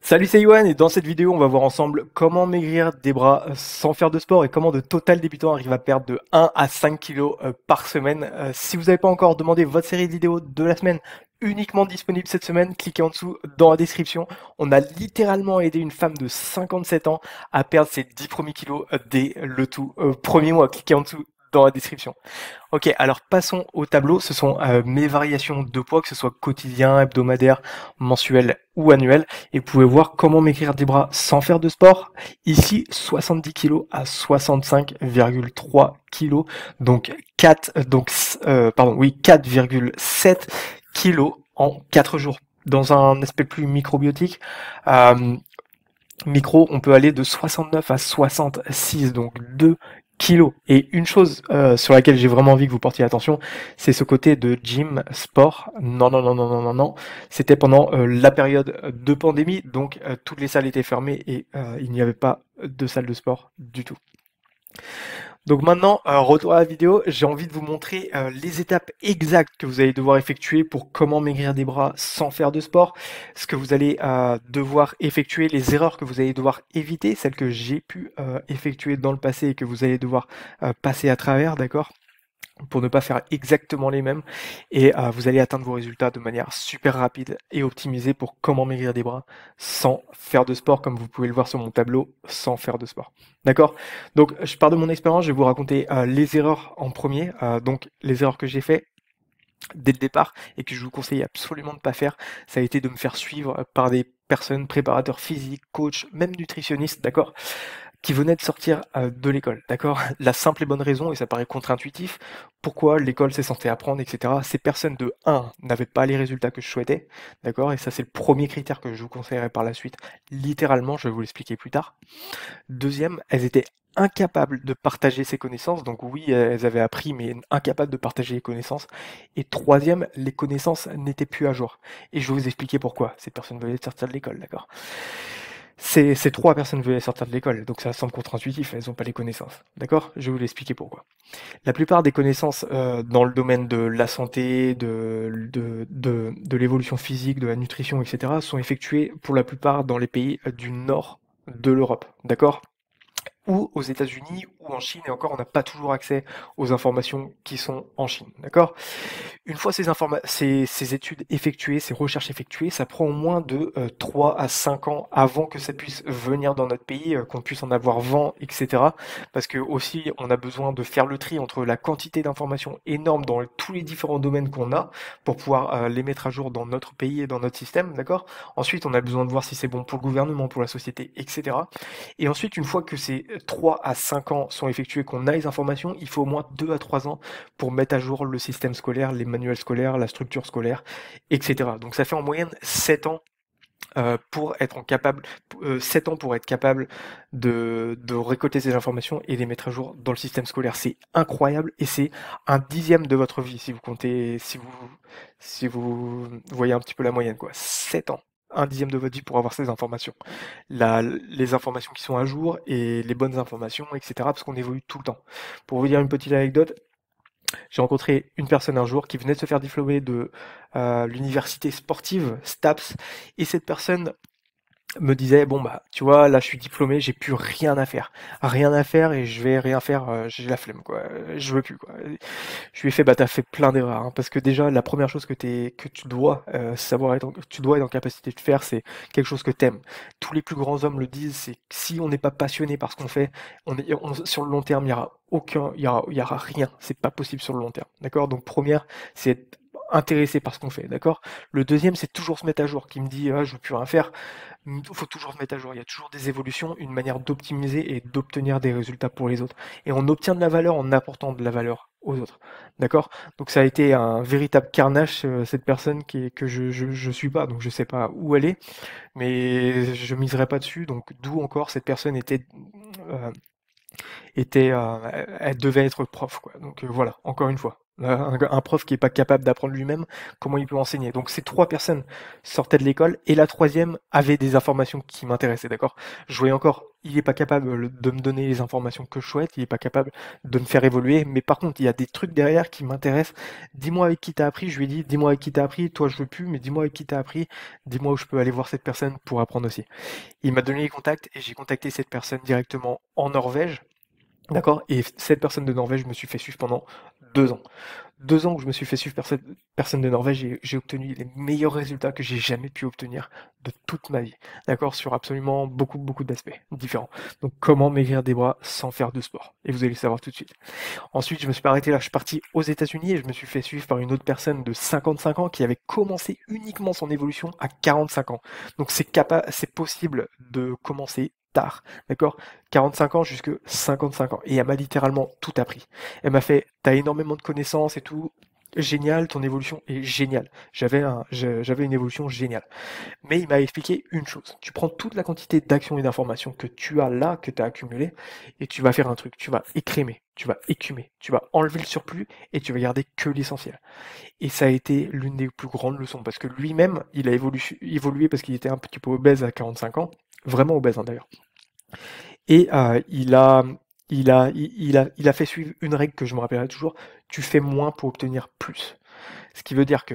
Salut, c'est Yoann et dans cette vidéo, on va voir ensemble comment maigrir des bras sans faire de sport et comment de total débutant arrive à perdre de 1 à 5 kilos par semaine. Si vous n'avez pas encore demandé votre série de vidéos de la semaine uniquement disponible cette semaine, cliquez en dessous dans la description. On a littéralement aidé une femme de 57 ans à perdre ses 10 premiers kilos dès le tout premier mois. Cliquez en dessous dans la description. Ok, alors passons au tableau. Ce sont mes variations de poids, que ce soit quotidien, hebdomadaire, mensuel ou annuel. Et vous pouvez voir comment maigrir des bras sans faire de sport. Ici, 70 kg à 65,3 kg. Donc 4,7 kg en 4 jours. Dans un aspect plus microbiotique, micro, on peut aller de 69 à 66, donc 2 kilos. Et une chose sur laquelle j'ai vraiment envie que vous portiez attention, c'est ce côté de gym, sport. Non, non, non, non, non, non, non. C'était pendant la période de pandémie, donc toutes les salles étaient fermées et il n'y avait pas de salle de sport du tout. Donc maintenant, retour à la vidéo, j'ai envie de vous montrer les étapes exactes que vous allez devoir effectuer pour comment maigrir des bras sans faire de sport, ce que vous allez devoir effectuer, les erreurs que vous allez devoir éviter, celles que j'ai pu effectuer dans le passé et que vous allez devoir passer à travers, d'accord? Pour ne pas faire exactement les mêmes et vous allez atteindre vos résultats de manière super rapide et optimisée pour comment maigrir des bras sans faire de sport, comme vous pouvez le voir sur mon tableau, sans faire de sport. D'accord? Donc je pars de mon expérience, je vais vous raconter les erreurs en premier, donc les erreurs que j'ai fait dès le départ et que je vous conseille absolument de ne pas faire, ça a été de me faire suivre par des personnes, préparateurs physiques, coachs, même nutritionnistes, d'accord, qui venaient de sortir de l'école, d'accord? La simple et bonne raison, et ça paraît contre-intuitif, pourquoi l'école c'est censé apprendre, etc. Ces personnes de 1 n'avaient pas les résultats que je souhaitais, d'accord? Et ça c'est le premier critère que je vous conseillerais par la suite. Littéralement, je vais vous l'expliquer plus tard. Deuxième, elles étaient incapables de partager ces connaissances. Donc oui, elles avaient appris, mais incapables de partager les connaissances. Et troisième, les connaissances n'étaient plus à jour. Et je vais vous expliquer pourquoi. Ces personnes veulent sortir de l'école, d'accord? Ces trois personnes veulent sortir de l'école, donc ça semble contre-intuitif, elles n'ont pas les connaissances. D'accord? Je vais vous l'expliquer pourquoi. La plupart des connaissances dans le domaine de la santé, de l'évolution physique, de la nutrition, etc., sont effectuées pour la plupart dans les pays du nord de l'Europe. D'accord? Ou aux États-Unis ou en Chine, et encore, on n'a pas toujours accès aux informations qui sont en Chine, d'accord? Une fois ces études effectuées, ces recherches effectuées, ça prend au moins de 3 à 5 ans avant que ça puisse venir dans notre pays, qu'on puisse en avoir vent, etc. Parce que aussi, on a besoin de faire le tri entre la quantité d'informations énorme dans tous les différents domaines qu'on a pour pouvoir les mettre à jour dans notre pays et dans notre système, d'accord? Ensuite, on a besoin de voir si c'est bon pour le gouvernement, pour la société, etc. Et ensuite, une fois que ces 3 à 5 ans sont effectués, qu'on a les informations, il faut au moins 2 à 3 ans pour mettre à jour le système scolaire, les manuels scolaires, la structure scolaire, etc. Donc ça fait en moyenne 7 ans pour être capable, 7 ans pour être capable de récolter ces informations et les mettre à jour dans le système scolaire. C'est incroyable et c'est un dixième de votre vie si vous comptez, si vous voyez un petit peu la moyenne, quoi. 7 ans. Un dixième de votre vie pour avoir ces informations. Les informations qui sont à jour et les bonnes informations, etc. Parce qu'on évolue tout le temps. Pour vous dire une petite anecdote, j'ai rencontré une personne un jour qui venait de se faire diplômer de l'université sportive STAPS et cette personne me disait bon bah tu vois là je suis diplômé, j'ai plus rien à faire et je vais rien faire, j'ai la flemme quoi, je veux plus quoi. Je lui ai fait bah t'as fait plein d'erreurs hein, parce que déjà la première chose que tu dois tu dois être en capacité de faire, c'est quelque chose que t'aimes. Tous les plus grands hommes le disent, c'est que si on n'est pas passionné par ce qu'on fait, sur le long terme il y aura rien, c'est pas possible sur le long terme, d'accord? Donc première, c'est être intéressé par ce qu'on fait, d'accord? Le deuxième, c'est toujours se mettre à jour. Qui me dit, ah, je veux plus rien faire, il faut toujours se mettre à jour. Il y a toujours des évolutions, une manière d'optimiser et d'obtenir des résultats pour les autres. Et on obtient de la valeur en apportant de la valeur aux autres. D'accord? Donc ça a été un véritable carnage, cette personne que je suis pas, donc je sais pas où elle est, mais je miserai pas dessus. Donc d'où encore cette personne euh, elle devait être prof, quoi. Donc voilà, encore une fois. Un prof qui est pas capable d'apprendre lui-même, comment il peut enseigner? Donc ces 3 personnes sortaient de l'école et la troisième avait des informations qui m'intéressaient, d'accord? Je voyais encore, il est pas capable de me donner les informations que je souhaite, il est pas capable de me faire évoluer, mais par contre, il y a des trucs derrière qui m'intéressent. Dis-moi avec qui t'as appris, je lui ai dit, dis-moi avec qui t'as appris, toi je veux plus, mais dis-moi avec qui t'as appris, dis-moi où je peux aller voir cette personne pour apprendre aussi. Il m'a donné les contacts et j'ai contacté cette personne directement en Norvège. D'accord? Et cette personne de Norvège, je me suis fait suivre pendant 2 ans. 2 ans où je me suis fait suivre personne de Norvège et j'ai obtenu les meilleurs résultats que j'ai jamais pu obtenir de toute ma vie. D'accord? Sur absolument beaucoup, beaucoup d'aspects différents. Donc, comment maigrir des bras sans faire de sport? Et vous allez le savoir tout de suite. Ensuite, je me suis pas arrêté là. Je suis parti aux États-Unis et je me suis fait suivre par une autre personne de 55 ans qui avait commencé uniquement son évolution à 45 ans. Donc, c'est possible de commencer tard, d'accord? 45 ans jusque 55 ans. Et elle m'a littéralement tout appris. Elle m'a fait, t'as énormément de connaissances et tout. Génial, ton évolution est géniale. J'avais une évolution géniale. Mais il m'a expliqué une chose. Tu prends toute la quantité d'actions et d'informations que tu as là, que tu as accumulées, et tu vas faire un truc. Tu vas écrémer, tu vas écumer, tu vas enlever le surplus et tu vas garder que l'essentiel. Et ça a été l'une des plus grandes leçons parce que lui-même, il a évolué parce qu'il était un petit peu obèse à 45 ans. Vraiment obèse, hein, d'ailleurs. Et il a fait suivre une règle que je me rappellerai toujours. Tu fais moins pour obtenir plus. Ce qui veut dire que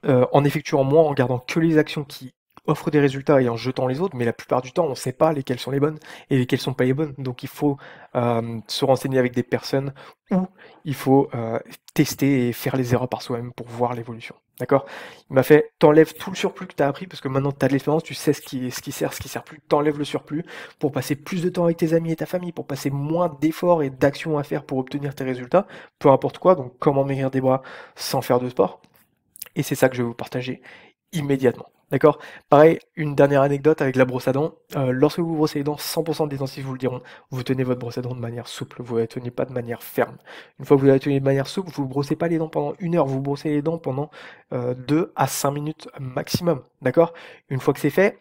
en effectuant moins, en gardant que les actions qui offrent des résultats et en jetant les autres, mais la plupart du temps, on ne sait pas lesquelles sont les bonnes et lesquelles sont pas les bonnes. Donc il faut se renseigner avec des personnes ou il faut tester et faire les erreurs par soi-même pour voir l'évolution. D'accord? Il m'a fait, t'enlèves tout le surplus que tu as appris, parce que maintenant tu as de l'expérience, tu sais ce qui sert plus, t'enlèves le surplus pour passer plus de temps avec tes amis et ta famille, pour passer moins d'efforts et d'actions à faire pour obtenir tes résultats, peu importe quoi, donc comment maigrir des bras sans faire de sport. Et c'est ça que je vais vous partager immédiatement. D'accord? Pareil, une dernière anecdote avec la brosse à dents. Lorsque vous brossez les dents, 100% des dentistes vous le diront, vous tenez votre brosse à dents de manière souple, vous ne la tenez pas de manière ferme. Une fois que vous la tenez de manière souple, vous ne brossez pas les dents pendant 1 heure, vous brossez les dents pendant 2 à 5 minutes maximum. D'accord? Une fois que c'est fait,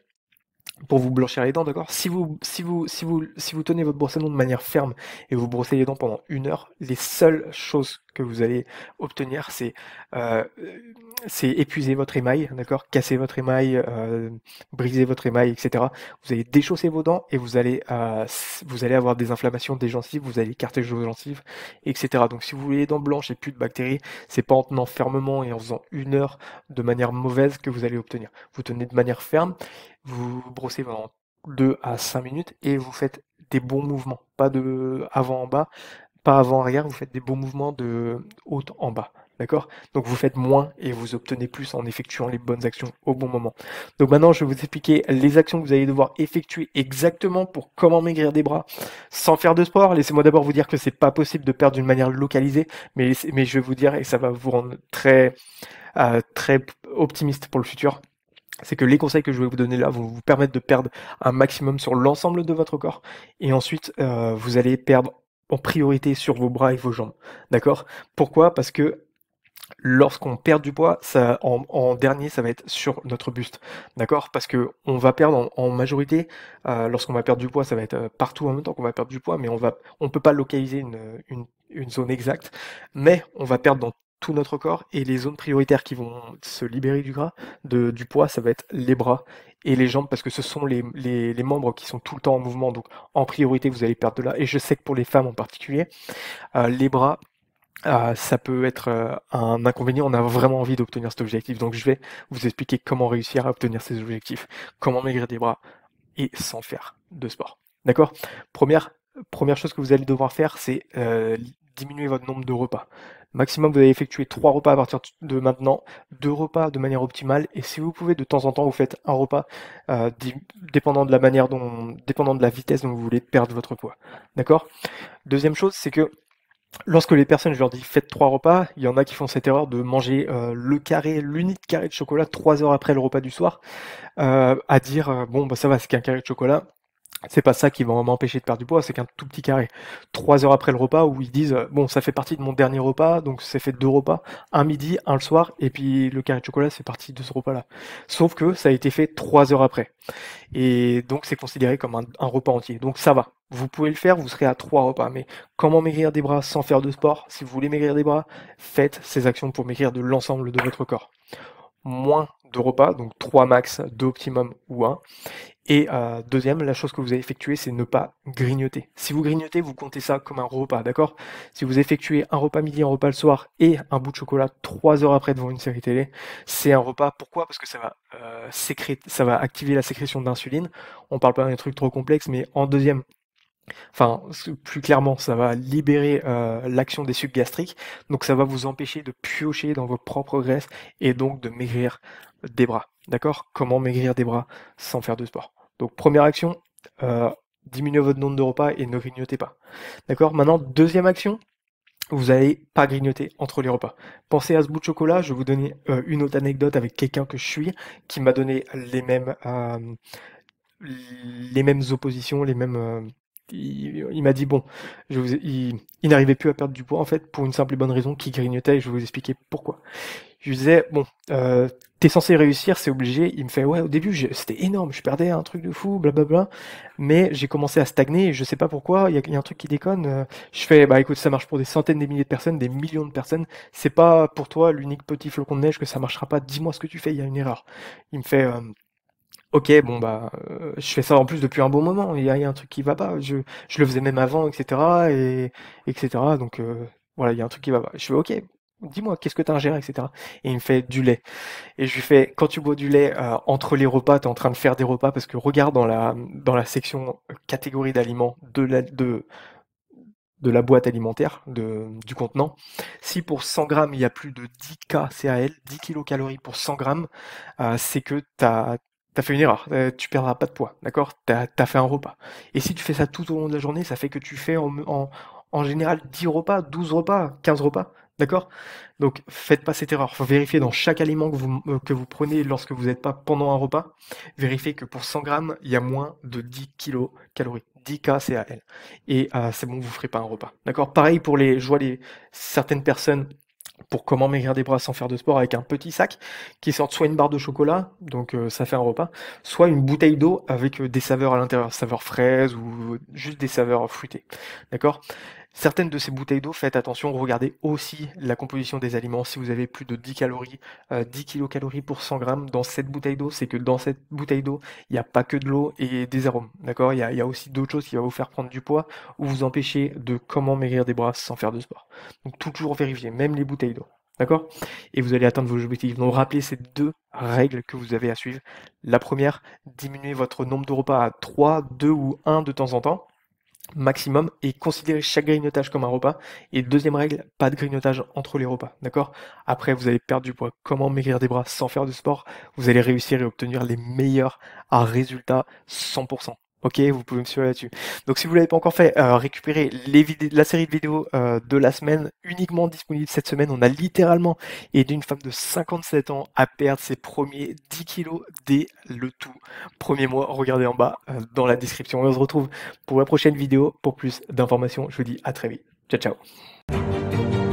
pour vous blanchir les dents, d'accord? Si vous tenez votre brosse à dents de manière ferme et vous brossez les dents pendant 1 heure, les seules choses que vous allez obtenir, euh, c'est épuiser votre émail, d'accord? Casser votre émail, briser votre émail, etc. Vous allez déchausser vos dents et vous allez avoir des inflammations des gencives, vous allez écarter vos gencives, etc. Donc si vous voulez les dents blanches et plus de bactéries, c'est pas en tenant fermement et en faisant 1 heure de manière mauvaise que vous allez obtenir. Vous tenez de manière ferme, vous brossez pendant 2 à 5 minutes et vous faites des bons mouvements, pas de avant en bas, pas avant arrière, vous faites des bons mouvements de haut en bas. D'accord? Donc vous faites moins et vous obtenez plus en effectuant les bonnes actions au bon moment. Donc maintenant, je vais vous expliquer les actions que vous allez devoir effectuer exactement pour comment maigrir des bras sans faire de sport. Laissez-moi d'abord vous dire que c'est pas possible de perdre d'une manière localisée, mais je vais vous dire, et ça va vous rendre très optimiste pour le futur, c'est que les conseils que je vais vous donner là vont vous permettre de perdre un maximum sur l'ensemble de votre corps et ensuite vous allez perdre en priorité sur vos bras et vos jambes. D'accord? Pourquoi? Parce que lorsqu'on perd du poids, ça, en dernier, ça va être sur notre buste. D'accord? Parce que on va perdre en majorité, lorsqu'on va perdre du poids, ça va être partout en même temps qu'on va perdre du poids, mais on peut pas localiser une zone exacte, mais on va perdre dans tout notre corps et les zones prioritaires qui vont se libérer du gras, du poids, ça va être les bras et les jambes parce que ce sont les membres qui sont tout le temps en mouvement. Donc en priorité, vous allez perdre de là. Et je sais que pour les femmes en particulier, les bras, ça peut être un inconvénient, on a vraiment envie d'obtenir cet objectif. Donc je vais vous expliquer comment réussir à obtenir ces objectifs, comment maigrir des bras et sans faire de sport. D'accord? Première chose que vous allez devoir faire, c'est diminuer votre nombre de repas. Maximum, vous allez effectuer 3 repas à partir de maintenant, 2 repas de manière optimale, et si vous pouvez, de temps en temps, vous faites un repas, dépendant de la vitesse dont vous voulez perdre votre poids. D'accord? Deuxième chose, c'est que lorsque les personnes, je leur dis faites 3 repas, il y en a qui font cette erreur de manger l'unique carré de chocolat 3 heures après le repas du soir, à dire bon bah ça va, c'est qu'un carré de chocolat. C'est pas ça qui va m'empêcher de perdre du poids, c'est qu'un tout petit carré. 3 heures après le repas où ils disent bon, ça fait partie de mon dernier repas, donc c'est fait 2 repas, un midi, un le soir, et puis le carré de chocolat c'est partie de ce repas-là. Sauf que ça a été fait 3 heures après. Et donc c'est considéré comme un repas entier. Donc ça va. Vous pouvez le faire, vous serez à 3 repas. Mais comment maigrir des bras sans faire de sport? Si vous voulez maigrir des bras, faites ces actions pour maigrir de l'ensemble de votre corps. Moins de repas, donc 3 max, 2 optimum ou 1. Et deuxième, la chose que vous allez effectuer, c'est ne pas grignoter. Si vous grignotez, vous comptez ça comme un repas, d'accord? Si vous effectuez un repas midi, un repas le soir et un bout de chocolat 3 heures après devant une série télé, c'est un repas. Pourquoi? Parce que ça va ça va activer la sécrétion d'insuline. On parle pas d'un truc trop complexe, mais en deuxième, enfin plus clairement, ça va libérer l'action des sucs gastriques, donc ça va vous empêcher de piocher dans vos propres graisses et donc de maigrir des bras. D'accord? Comment maigrir des bras sans faire de sport? Donc première action, euh, diminuez votre nombre de repas et ne grignotez pas. D'accord? Maintenant, deuxième action, vous n'allez pas grignoter entre les repas. Pensez à ce bout de chocolat, je vais vous donner une autre anecdote avec quelqu'un que je suis, qui m'a donné les mêmes oppositions, les mêmes. Il m'a dit bon, il n'arrivait plus à perdre du poids en fait pour une simple et bonne raison qu'il grignotait et je vais vous expliquer pourquoi. Je lui disais bon, t'es censé réussir, c'est obligé. Il me fait ouais au début c'était énorme, je perdais un truc de fou, blablabla, mais j'ai commencé à stagner et je sais pas pourquoi. Il y a un truc qui déconne. Je fais bah écoute ça marche pour des centaines, des milliers de personnes, des millions de personnes. C'est pas pour toi l'unique petit flocon de neige que ça marchera pas. Dis-moi ce que tu fais, il y a une erreur. Il me fait OK, bon bah, je fais ça en plus depuis un bon moment, il y a un truc qui va pas. Je le faisais même avant et cetera et cetera donc voilà, il y a un truc qui va pas. Je fais: «OK, dis-moi qu'est-ce que tu as ingéré?» et cetera et il me fait: «Du lait» et je lui fais: «Quand tu bois du lait, entre les repas, tu es en train de faire des repas parce que regarde dans la section, catégorie d'aliments de la boîte alimentaire, du contenant. Si pour 100 grammes, il y a plus de 10 kcal, 10 kilocalories pour 100 grammes, c'est que tu as fait une erreur. Tu perdras pas de poids, d'accord? Tu as fait un repas. Et si tu fais ça tout au long de la journée, ça fait que tu fais en général 10 repas, 12 repas, 15 repas, d'accord? Donc faites pas cette erreur. Faut vérifier dans chaque aliment que vous prenez lorsque vous n'êtes pas pendant un repas, vérifiez que pour 100 grammes, il y a moins de 10 kilocalories. 10 kcal et c'est bon, vous ferez pas un repas. D'accord? Pareil pour je vois certaines personnes pour comment maigrir des bras sans faire de sport avec un petit sac qui sortent soit une barre de chocolat, donc ça fait un repas, soit une bouteille d'eau avec des saveurs à l'intérieur, saveurs fraises ou juste des saveurs fruitées. D'accord? Certaines de ces bouteilles d'eau, faites attention, regardez aussi la composition des aliments. Si vous avez plus de 10 calories, 10 kilocalories pour 100 grammes dans cette bouteille d'eau, c'est que dans cette bouteille d'eau, il n'y a pas que de l'eau et des arômes. D'accord? Il y a aussi d'autres choses qui vont vous faire prendre du poids ou vous empêcher de comment maigrir des bras sans faire de sport. Donc toujours vérifier, même les bouteilles d'eau. D'accord? Et vous allez atteindre vos objectifs. Donc rappelez ces deux règles que vous avez à suivre. La première, diminuez votre nombre de repas à 3, 2 ou 1 de temps en temps maximum et considérez chaque grignotage comme un repas. Et deuxième règle, pas de grignotage entre les repas, d'accord? Après, vous allez perdre du poids. Comment maigrir des bras sans faire de sport? Vous allez réussir et obtenir les meilleurs résultats 100%. Ok, vous pouvez me suivre là-dessus. Donc si vous ne l'avez pas encore fait, récupérez la série de vidéos de la semaine, uniquement disponible cette semaine. On a littéralement aidé une femme de 57 ans à perdre ses premiers 10 kilos dès le tout premier mois. Regardez en bas dans la description. Et on se retrouve pour la prochaine vidéo pour plus d'informations. Je vous dis à très vite. Ciao, ciao.